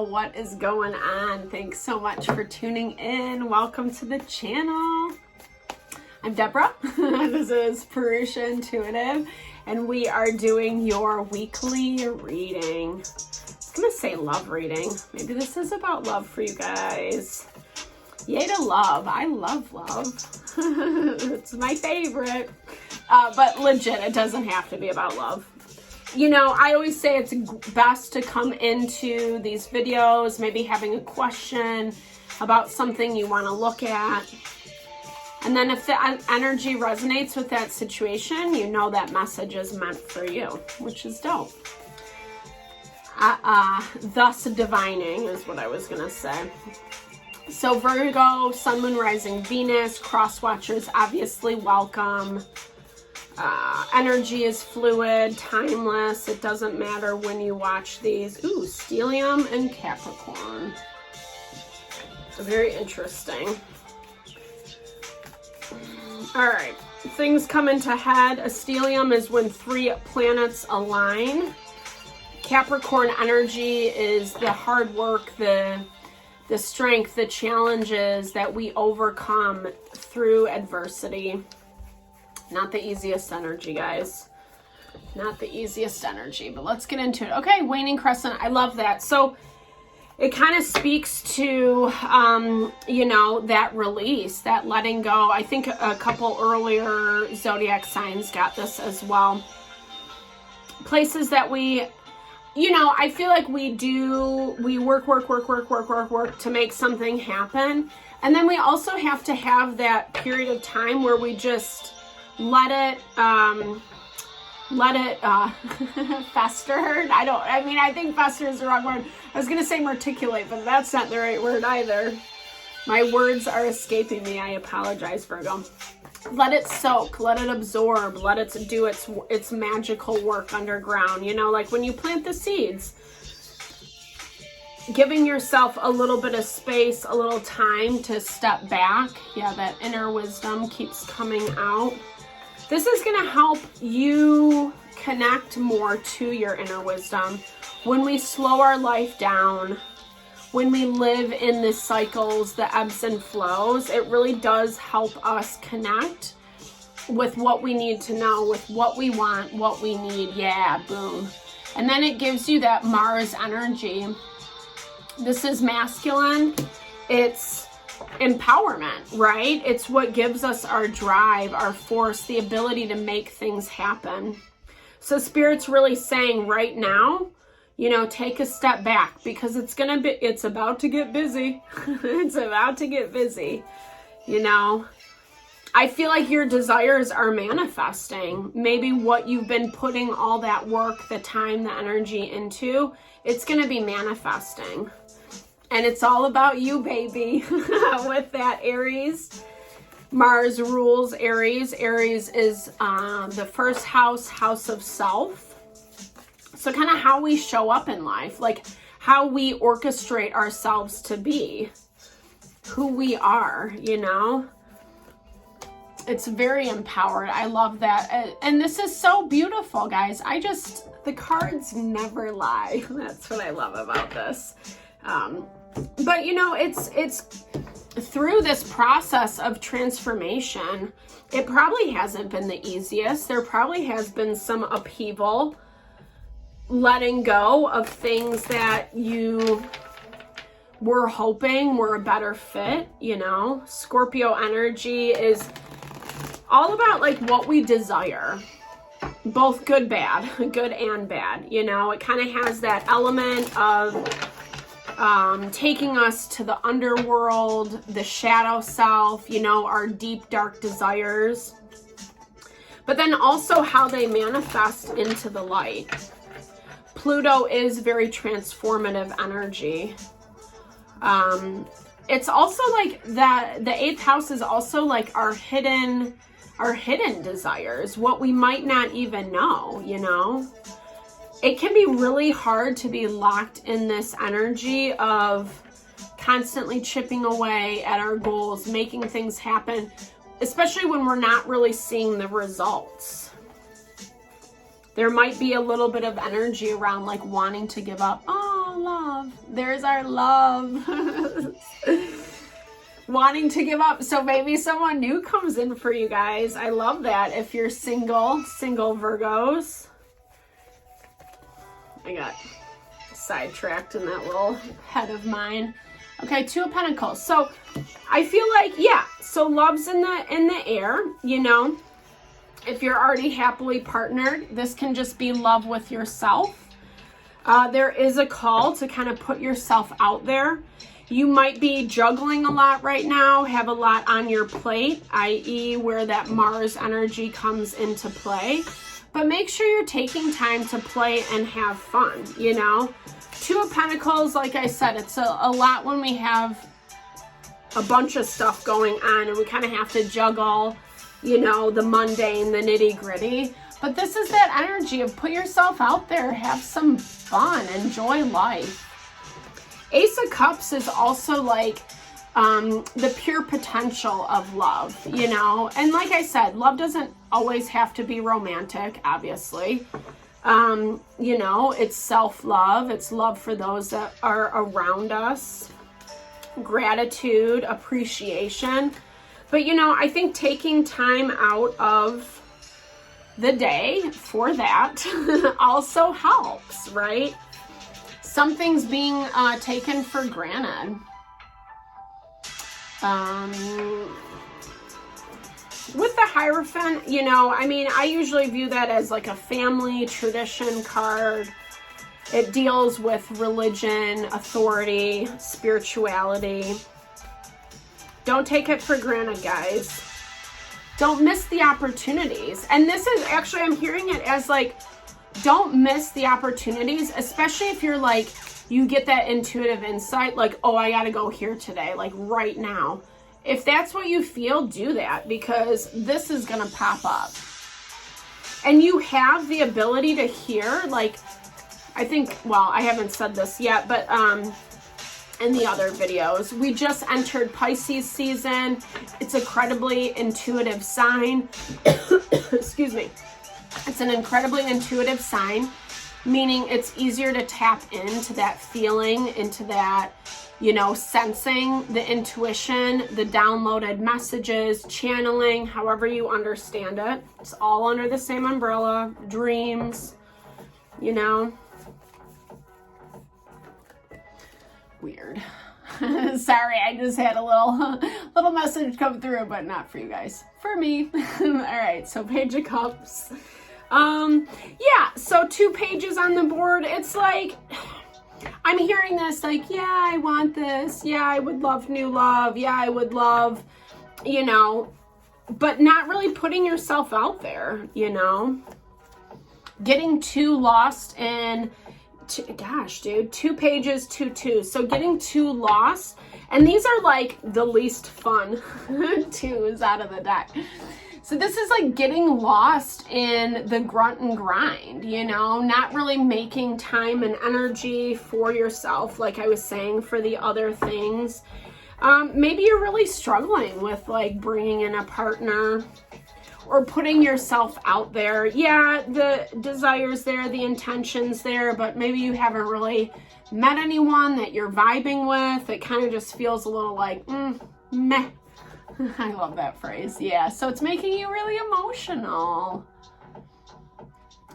y'all, what is going on? Thanks so much for tuning in. Welcome to the channel. I'm Deborah. This is Purusha Intuitive, and we are doing your weekly reading. I was gonna say love reading. Maybe this is about love for you guys. Yay to love. I love love. It's my favorite. But legit, it doesn't have to be about love. You know, I always say it's best to come into these videos maybe having a question about something you want to look at. And then if the energy resonates with that situation, you know that message is meant for you, which is dope. Thus divining is what I was going to say. So Virgo, Sun, Moon, Rising, Venus, cross watchers, obviously welcome. Energy is fluid, timeless. It doesn't matter when you watch these. Ooh, Stellium and Capricorn. Very interesting. All right, things come into head. A stellium is when 3 planets align. Capricorn energy is the hard work, the strength, the challenges that we overcome through adversity. Not the easiest energy, guys. Not the easiest energy, but let's get into it. Okay, waning crescent. I love that. So it kind of speaks to, you know, that release, that letting go. I think a couple earlier zodiac signs got this as well. Places that we, you know, I feel like we work to make something happen. And then we also have to have that period of time where we just let it fester. I think fester is the wrong word. I was gonna say marticulate, but that's not the right word either. My words are escaping me. I apologize, Virgo. Let it soak, let it absorb, let it do its magical work underground. You know, like when you plant the seeds, giving yourself a little bit of space, a little time to step back. Yeah, that inner wisdom keeps coming out. This is going to help you connect more to your inner wisdom. When we slow our life down, when we live in the cycles, the ebbs and flows, it really does help us connect with what we need to know, with what we want, what we need. Yeah, boom. And then it gives you that Mars energy. This is masculine. It's empowerment, right? It's what gives us our drive, our force, the ability to make things happen. So Spirit's really saying right now, you know, take a step back because it's about to get busy. It's about to get busy. You know, I feel like your desires are manifesting. Maybe what you've been putting all that work, the time, the energy into, it's going to be manifesting. And it's all about you, baby. With that Aries. Mars rules Aries. Aries is the first house of self. So kind of how we show up in life, like how we orchestrate ourselves to be who we are, you know. It's very empowered. I love that. And this is so beautiful, guys. The cards never lie. That's what I love about this. But you know, it's through this process of transformation, it probably hasn't been the easiest. There probably has been some upheaval, letting go of things that you were hoping were a better fit, you know. Scorpio energy is all about like what we desire, both good and bad, you know. It kind of has that element of taking us to the underworld, the shadow self, you know, our deep, dark desires, but then also how they manifest into the light. Pluto is very transformative energy. It's also like that, the 8th house is also like our hidden desires, what we might not even know, you know. It can be really hard to be locked in this energy of constantly chipping away at our goals, making things happen, especially when we're not really seeing the results. There might be a little bit of energy around like wanting to give up. Oh, love. There's our love. Wanting to give up. So maybe someone new comes in for you guys. I love that. If you're single Virgos. I got sidetracked in that little head of mine. Okay, Two of Pentacles. So I feel like, yeah, so love's in the air, you know. If you're already happily partnered, this can just be love with yourself. There is a call to kind of put yourself out there. You might be juggling a lot right now, have a lot on your plate, i.e. where that Mars energy comes into play. But make sure you're taking time to play and have fun, you know. Two of Pentacles, like I said, it's a lot when we have a bunch of stuff going on and we kind of have to juggle, you know, the mundane, the nitty gritty. But this is that energy of put yourself out there, have some fun, enjoy life. Ace of Cups is also like the pure potential of love, you know. And like I said, love doesn't always have to be romantic, obviously. You know, it's self-love. It's love for those that are around us. Gratitude, appreciation. But, you know, I think taking time out of the day for that also helps, right? Something's being taken for granted. With the Hierophant, you know, I mean, I usually view that as like a family tradition card. It deals with religion, authority, spirituality. Don't take it for granted, guys. Don't miss the opportunities. And this is actually, I'm hearing it as like, don't miss the opportunities, especially if you're like, you get that intuitive insight, like, oh, I gotta go here today, like right now. If that's what you feel, do that, because this is gonna pop up. And you have the ability to hear, like, I think, well, I haven't said this yet, but in the other videos, we just entered Pisces season. It's an incredibly intuitive sign. Excuse me. It's an incredibly intuitive sign, meaning it's easier to tap into that feeling, into that, you know, sensing, the intuition, the downloaded messages, channeling, however you understand it. It's all under the same umbrella. Dreams, you know. Weird. Sorry, I just had a little message come through, but not for you guys. For me. All right, so Page of Cups. Yeah, so 2 pages on the board. It's like, I'm hearing this like, yeah, I want this. Yeah, I would love new love. Yeah, I would love, you know, but not really putting yourself out there, you know. Getting too lost in, gosh, dude, 2 pages, 2. So getting too lost. And these are like the least fun 2s out of the deck. So this is like getting lost in the grunt and grind, you know, not really making time and energy for yourself, like I was saying, for the other things. Maybe you're really struggling with like bringing in a partner or putting yourself out there. Yeah, the desire's there, the intention's there, but maybe you haven't really met anyone that you're vibing with. It kind of just feels a little like, meh. I love that phrase. Yeah, so it's making you really emotional.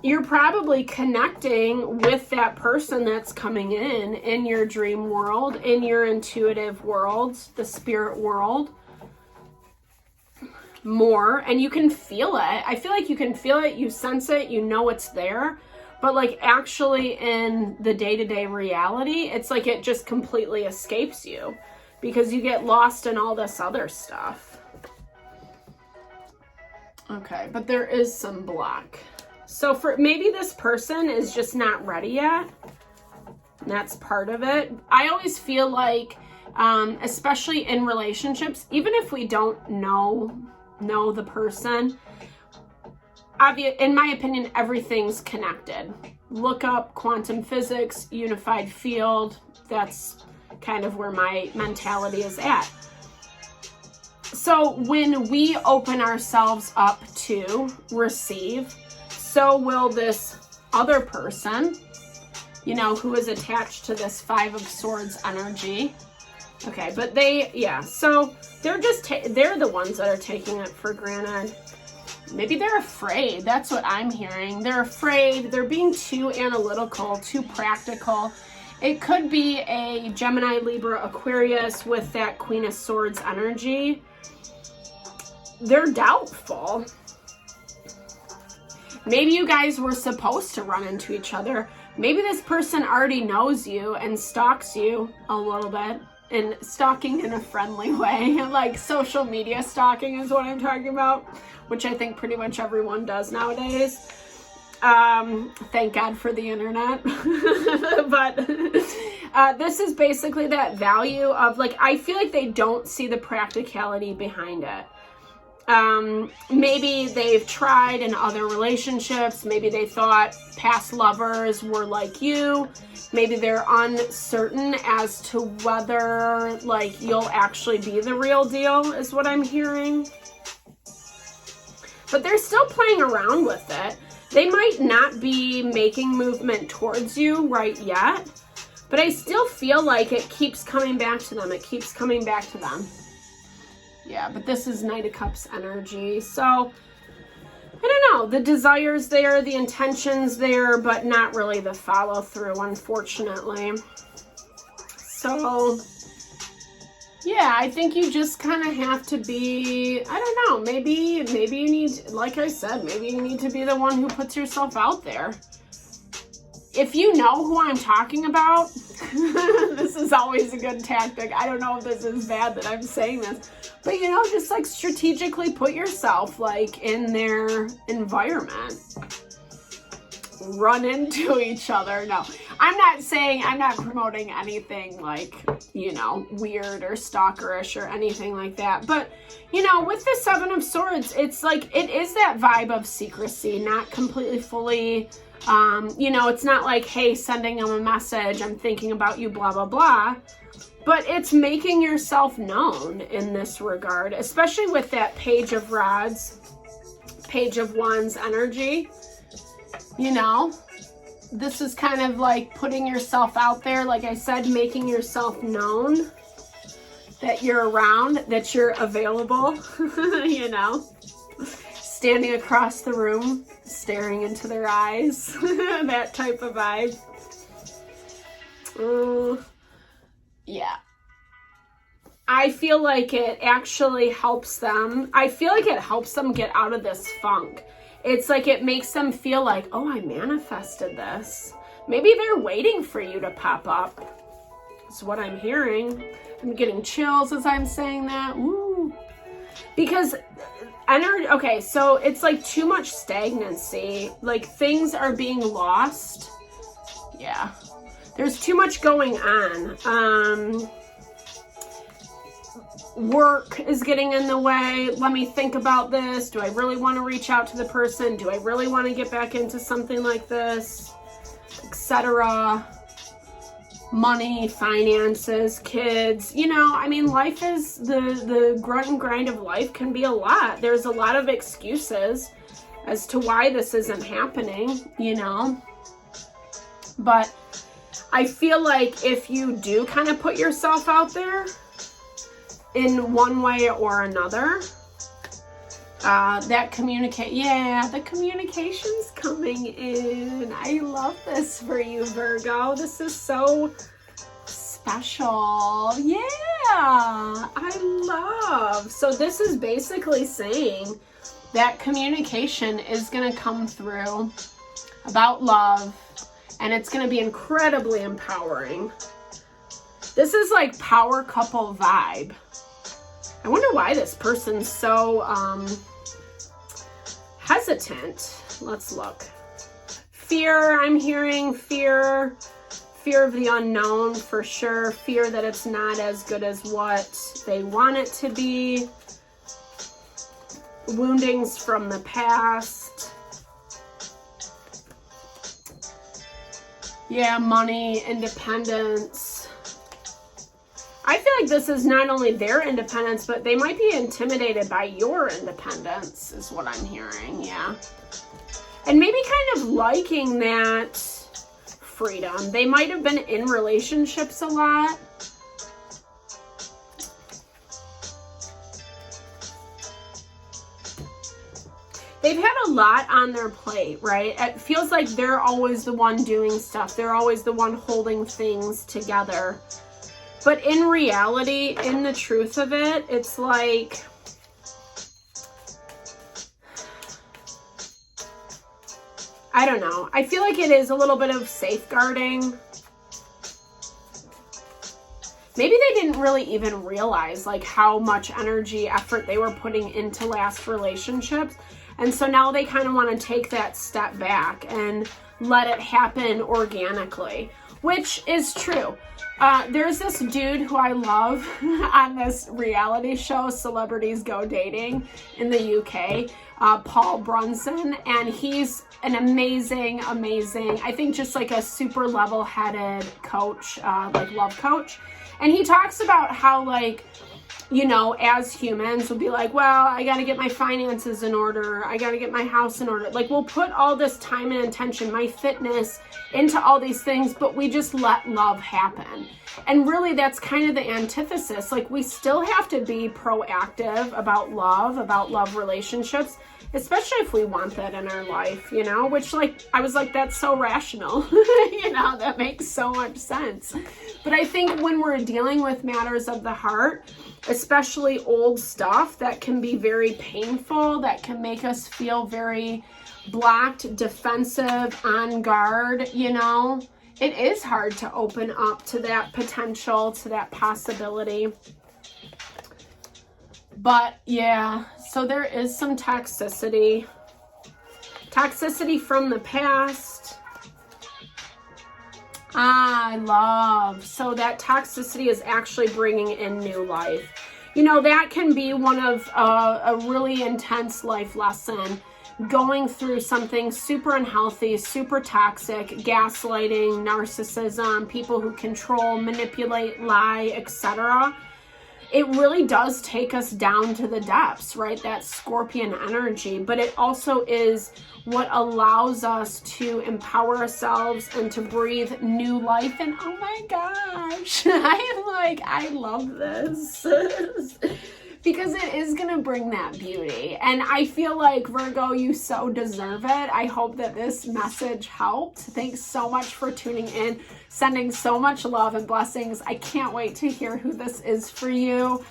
You're probably connecting with that person that's coming in your dream world, in your intuitive world, the spirit world, more, and you can feel it. I feel like you can feel it, you sense it, you know it's there, but like actually in the day-to-day reality, it's like it just completely escapes you. Because you get lost in all this other stuff. Okay, but there is some block. So for maybe this person is just not ready yet. And that's part of it. I always feel like, especially in relationships, even if we don't know the person, in my opinion, everything's connected. Look up quantum physics, unified field. That's kind of where my mentality is at. So when we open ourselves up to receive, so will this other person. you know, who is attached to this Five of Swords energy. Okay, but so they're they're the ones that are taking it for granted. Maybe they're afraid. That's what I'm hearing. They're afraid. They're being too analytical, too practical. It could be a Gemini, Libra, Aquarius with that Queen of Swords energy. They're doubtful. Maybe you guys were supposed to run into each other. Maybe this person already knows you and stalks you a little bit. And stalking in a friendly way. Like social media stalking is what I'm talking about. Which I think pretty much everyone does nowadays. Thank God for the internet. But this is basically that value of, like, I feel like they don't see the practicality behind it. Maybe they've tried in other relationships. Maybe they thought past lovers were like you. Maybe they're uncertain as to whether, like, you'll actually be the real deal, is what I'm hearing. But they're still playing around with it. They might not be making movement towards you right yet, but I still feel like it keeps coming back to them. It keeps coming back to them. Yeah, but this is Knight of Cups energy. So, I don't know. The desire's there, the intention's there, but not really the follow through, unfortunately. So, yeah, I think you just kind of have to be, I don't know, maybe you need, like I said, maybe you need to be the one who puts yourself out there. If you know who I'm talking about, this is always a good tactic. I don't know if this is bad that I'm saying this, but, you know, just like strategically put yourself like in their environment. Run into each other. No, I'm not promoting anything like, you know, weird or stalkerish or anything like that. But, you know, with the Seven of Swords, it's like, it is that vibe of secrecy, not completely fully, you know, it's not like, hey, sending them a message, I'm thinking about you, blah, blah, blah. But it's making yourself known in this regard, especially with that Page of Rods, Page of Wands energy. You know, this is kind of like putting yourself out there. Like I said, making yourself known that you're around, that you're available, you know, standing across the room, staring into their eyes, that type of vibe. Yeah. I feel like it actually helps them. I feel like it helps them get out of this funk. It's like it makes them feel like, oh, I manifested this. Maybe they're waiting for you to pop up. That's what I'm hearing. I'm getting chills as I'm saying that. Woo. Because energy, okay, so it's like too much stagnancy. Like things are being lost. Yeah. There's too much going on. Work is getting in the way. Let me think about this. Do I really want to reach out to the person? Do I really want to get back into something like this? Etc. Money, finances, kids. You know, I mean, life is the grunt and grind of life can be a lot. There's a lot of excuses as to why this isn't happening, you know. But I feel like if you do kind of put yourself out there, in one way or another, the communication's coming in. I love this for you, Virgo. This is so special. Yeah, I love. So this is basically saying that communication is going to come through about love, and it's going to be incredibly empowering. This is like power couple vibe. I wonder why this person's so hesitant. Let's look. Fear, I'm hearing fear. Fear of the unknown for sure. Fear that it's not as good as what they want it to be. Woundings from the past. Yeah, money, independence. I feel like this is not only their independence, but they might be intimidated by your independence, is what I'm hearing, yeah. And maybe kind of liking that freedom. They might have been in relationships a lot. They've had a lot on their plate, right? It feels like they're always the one doing stuff. They're always the one holding things together. But in reality, in the truth of it, it's like, I don't know. I feel like it is a little bit of safeguarding. Maybe they didn't really even realize like how much energy, effort they were putting into last relationships. And so now they kind of want to take that step back and let it happen organically, which is true. There's this dude who I love on this reality show, Celebrities Go Dating, in the UK, Paul Brunson, and he's an amazing, I think just like a super level-headed coach, like love coach. And he talks about how like, you know, as humans, we'll be like, well, I got to get my finances in order. I got to get my house in order. Like, we'll put all this time and attention, my fitness, into all these things, but we just let love happen. And really, that's kind of the antithesis. Like, we still have to be proactive about love relationships, especially if we want that in our life, you know, which like, I was like, that's so rational, you know, that makes so much sense. But I think when we're dealing with matters of the heart, especially old stuff that can be very painful, that can make us feel very blocked, defensive, on guard, you know, it is hard to open up to that potential, to that possibility. But yeah, so there is some toxicity from the past. So that toxicity is actually bringing in new life. You know, that can be one of a really intense life lesson, going through something super unhealthy, super toxic, gaslighting, narcissism, people who control, manipulate, lie, etc. It really does take us down to the depths, right? That scorpion energy, but it also is what allows us to empower ourselves and to breathe new life. And oh my gosh, I love this because it is going to bring that beauty. And I feel like, Virgo, you so deserve it. I hope that this message helped. Thanks so much for tuning in, sending so much love and blessings. I can't wait to hear who this is for you.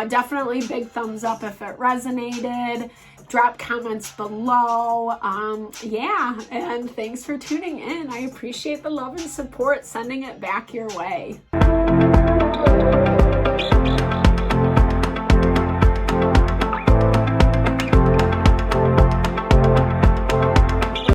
Definitely big thumbs up if it resonated. Drop comments below. Yeah, and thanks for tuning in. I appreciate the love and support, sending it back your way.